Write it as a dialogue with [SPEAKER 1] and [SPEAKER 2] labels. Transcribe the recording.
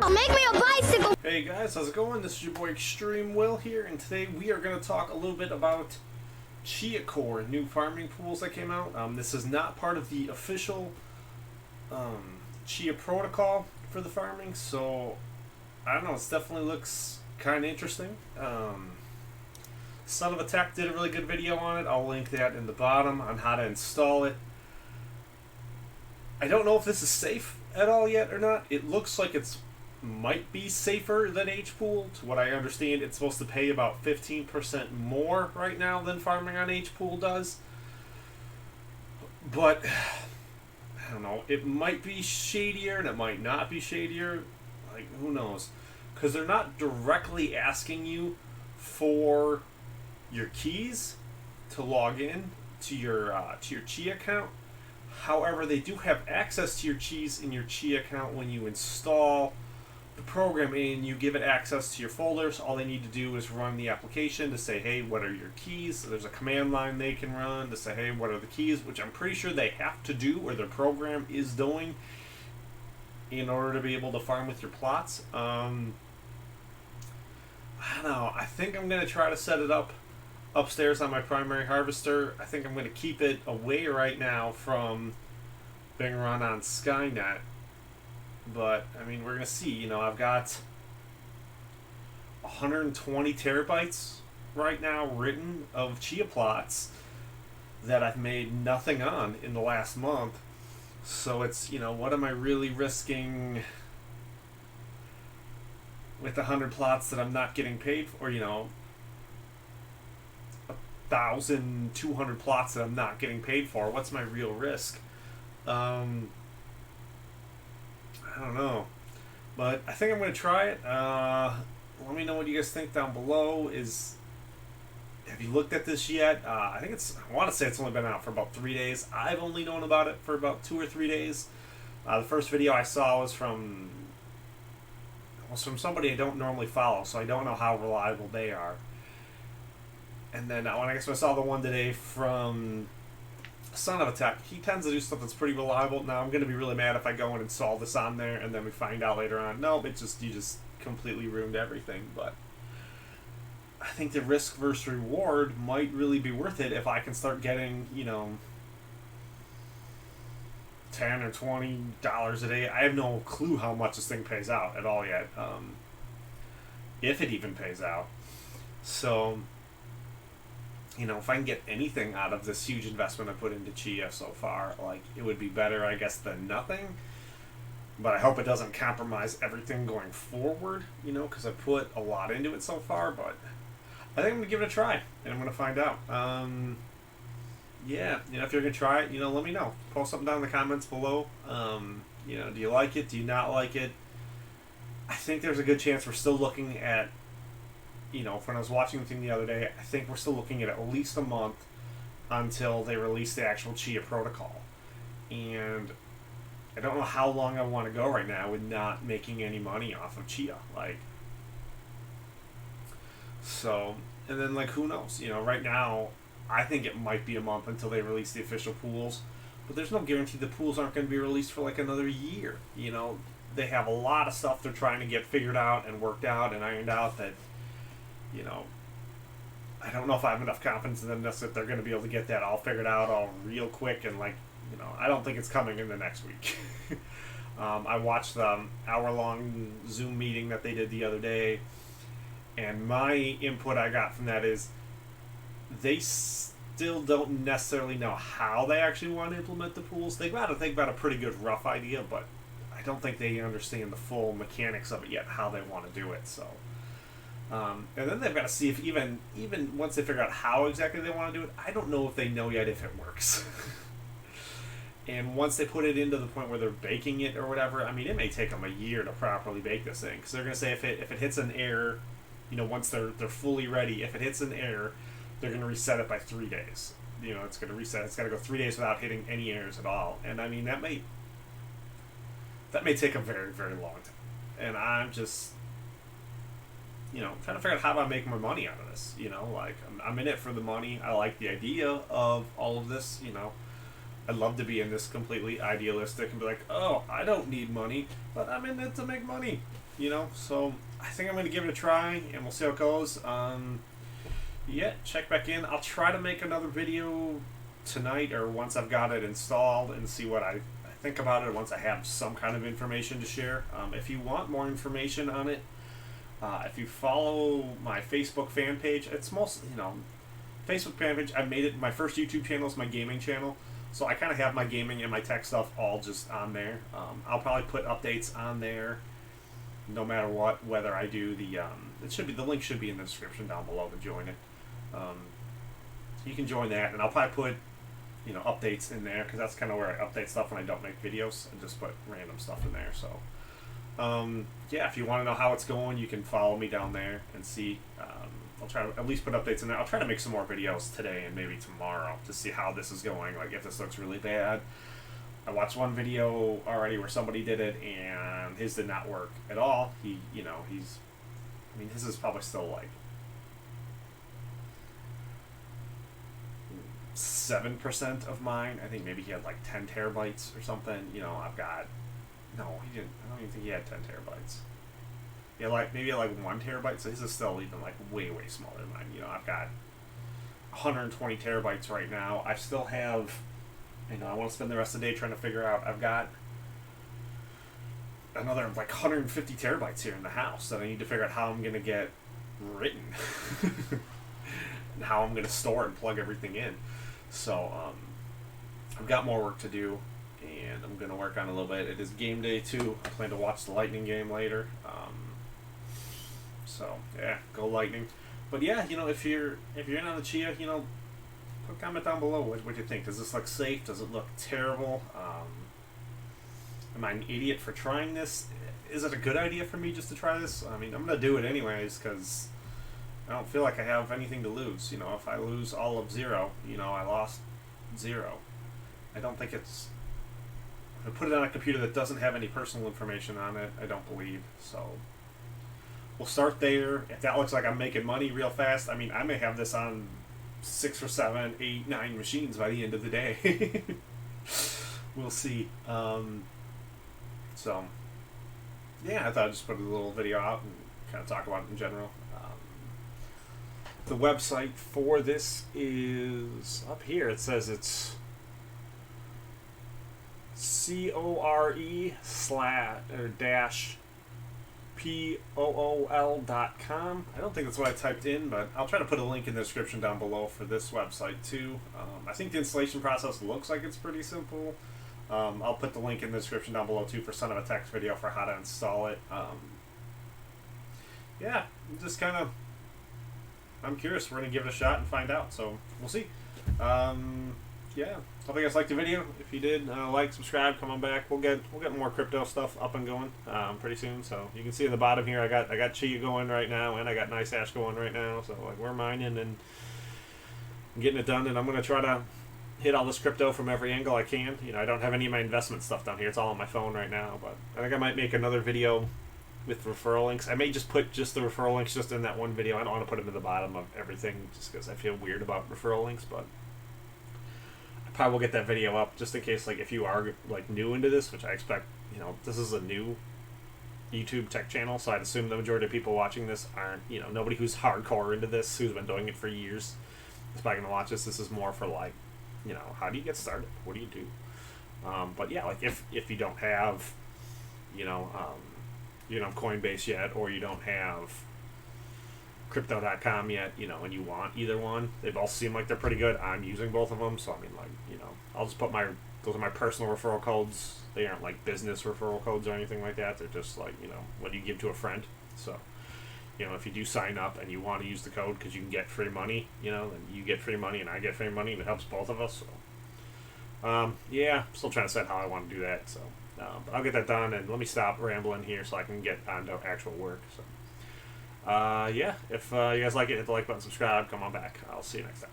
[SPEAKER 1] Make me a bicycle!
[SPEAKER 2] Hey guys, how's it going? This is your boy extrmwill here, and today we are going to talk a little bit about Chia Core, new farming pools that came out. This is not part of the official Chia protocol for the farming, so I don't know, it definitely looks kind of interesting. Son of a Tech did a really good video on it. I'll link that in the bottom on how to install it. I don't know if this is safe at all yet or not. It looks like it's might be safer than H-Pool. To what I understand, it's supposed to pay about 15% more right now than farming on H-Pool does. But I don't know, it might be shadier and it might not be shadier. Like, who knows? Because they're not directly asking you for your keys to log in to your Chia account. However, they do have access to your keys in your Chia account when you install the program and you give it access to your folders. All they need to do is run the application to say, hey, what are your keys? So there's a command line they can run to say, hey, what are the keys? Which I'm pretty sure they have to do, or their program is doing, in order to be able to farm with your plots. I don't know. I think I'm going to try to set it up upstairs on my primary harvester. I think I'm going to keep it away right now from being run on Skynet. But, I mean, we're going to see. You know, I've got 120 terabytes right now written of Chia plots that I've made nothing on in the last month. So it's, you know, what am I really risking with 100 plots that I'm not getting paid for? Or, you know, 1,200 plots that I'm not getting paid for. What's my real risk? I don't know, but I think I'm going to try it. Let me know what you guys think down below. Have you looked at this yet? I want to say it's only been out for about 3 days. I've only known about it for about 2 or 3 days. The first video I saw was from somebody I don't normally follow, so I don't know how reliable they are. And then when I saw the one today from Son of a Tech, he tends to do stuff that's pretty reliable. Now I'm going to be really mad if I go and install this on there and then we find out later on, no, you just completely ruined everything. But I think the risk versus reward might really be worth it if I can start getting, you know, $10 or $20 a day. I have no clue how much this thing pays out at all yet, if it even pays out. So, you know, if I can get anything out of this huge investment I put into Chia so far, like, it would be better, I guess, than nothing. But I hope it doesn't compromise everything going forward, you know, because I put a lot into it so far. But I think I'm going to give it a try, and I'm going to find out. Yeah, you know, if you're going to try it, you know, let me know. Post something down in the comments below. You know, do you like it? Do you not like it? I think there's a good chance we're still looking at, you know, when I was watching the thing the other day, I think we're still looking at least a month until they release the actual Chia protocol. And I don't know how long I want to go right now with not making any money off of Chia. Like, so, and then, like, who knows? You know, right now, I think it might be a month until they release the official pools. But there's no guarantee the pools aren't going to be released for, like, another year. You know, they have a lot of stuff they're trying to get figured out and worked out and ironed out that, you know, I don't know if I have enough confidence in them that they're going to be able to get that all figured out all real quick. And, like, you know, I don't think it's coming in the next week. I watched the hour-long Zoom meeting that they did the other day, and my input I got from that is they still don't necessarily know how they actually want to implement the pools. They've got a pretty good rough idea, but I don't think they understand the full mechanics of it yet, how they want to do it. So. And then they've got to see if even once they figure out how exactly they want to do it, I don't know if they know yet if it works. And once they put it into the point where they're baking it or whatever, I mean, it may take them a year to properly bake this thing, because they're going to say if it hits an error, you know, once they're fully ready, if it hits an error, they're going to reset it by 3 days. You know, it's going to reset. It's got to go 3 days without hitting any errors at all. And I mean, that may take a very, very long time. And I'm just, you know, trying to figure out how do I make more money out of this. You know, like, I'm in it for the money. I like the idea of all of this, you know. I'd love to be in this completely idealistic and be like, oh, I don't need money, but I'm in it to make money, you know? So I think I'm going to give it a try, and we'll see how it goes. Yeah, check back in. I'll try to make another video tonight or once I've got it installed and see what I think about it once I have some kind of information to share. If you want more information on it, if you follow my Facebook fan page, it's mostly, Facebook fan page, I made it, my first YouTube channel is my gaming channel, so I kind of have my gaming and my tech stuff all just on there. I'll probably put updates on there no matter what, whether I do the, the link should be in the description down below to join it. You can join that, and I'll probably put, updates in there, because that's kind of where I update stuff when I don't make videos, and just put random stuff in there, so. Yeah, if you want to know how it's going, you can follow me down there and see. I'll try to at least put updates in there. I'll try to make some more videos today and maybe tomorrow to see how this is going, like if this looks really bad. I watched one video already where somebody did it and his did not work at all. His is probably still like 7% of mine. I think maybe he had like 10 terabytes or something. I've got, no, he didn't. I don't even think he had 10 terabytes. Yeah, maybe like 1 terabyte, so his is still even like way smaller than mine. I've got 120 terabytes right now. I still have, I want to spend the rest of the day trying to figure out. I've got another like 150 terabytes here in the house that I need to figure out how I'm gonna get written and how I'm gonna store and plug everything in. So I've got more work to do, and I'm gonna work on it a little bit. It is game day too. I plan to watch the Lightning game later. So yeah, go Lightning. But yeah, if you're in on the Chia, put a comment down below what you think. Does this look safe? Does it look terrible? Am I an idiot for trying this? Is it a good idea for me just to try this? I mean, I'm gonna do it anyways because I don't feel like I have anything to lose. If I lose all of 0, I lost 0. I don't think it's. If I put it on a computer that doesn't have any personal information on it, I don't believe. So we'll start there. If that looks like I'm making money real fast, I may have this on 6 or 7, 8, 9 machines by the end of the day. We'll see. So yeah, I thought I'd just put a little video out and kind of talk about it in general. The website for this is up here. It says it's core-pool.com. I don't think that's what I typed in, but I'll try to put a link in the description down below for this website too. I think the installation process looks like it's pretty simple. I'll put the link in the description down below too for Son of a Text video for how to install it. Yeah, just kind of, I'm curious. We're going to give it a shot and find out, so we'll see. Yeah, hope you guys liked the video. If you did, like, subscribe, come on back. We'll get more crypto stuff up and going pretty soon. So you can see in the bottom here, I got Chia going right now, and I got Nice Hash going right now. So like we're mining and getting it done, and I'm gonna try to hit all this crypto from every angle I can. I don't have any of my investment stuff down here. It's all on my phone right now. But I think I might make another video with referral links. I may just put just the referral links just in that one video. I don't want to put them in the bottom of everything just because I feel weird about referral links, but probably will get that video up just in case, like, if you are like new into this, which I expect, this is a new YouTube tech channel, so I'd assume the majority of people watching this aren't, nobody who's hardcore into this, who's been doing it for years is probably gonna watch this. This is more for like, how do you get started? What do you do? But yeah, like if you don't have, you don't have Coinbase yet, or you don't have crypto.com yet, and you want either one, they both seem like they're pretty good. I'm using both of them, so I'll just put those are my personal referral codes. They aren't like business referral codes or anything like that. They're just like, what do you give to a friend? So, if you do sign up and you want to use the code because you can get free money, then you get free money and I get free money and it helps both of us. So, yeah, I'm still trying to decide how I want to do that. So, but I'll get that done, and let me stop rambling here so I can get on to actual work. So, yeah, if you guys like it, hit the like button, subscribe, come on back. I'll see you next time.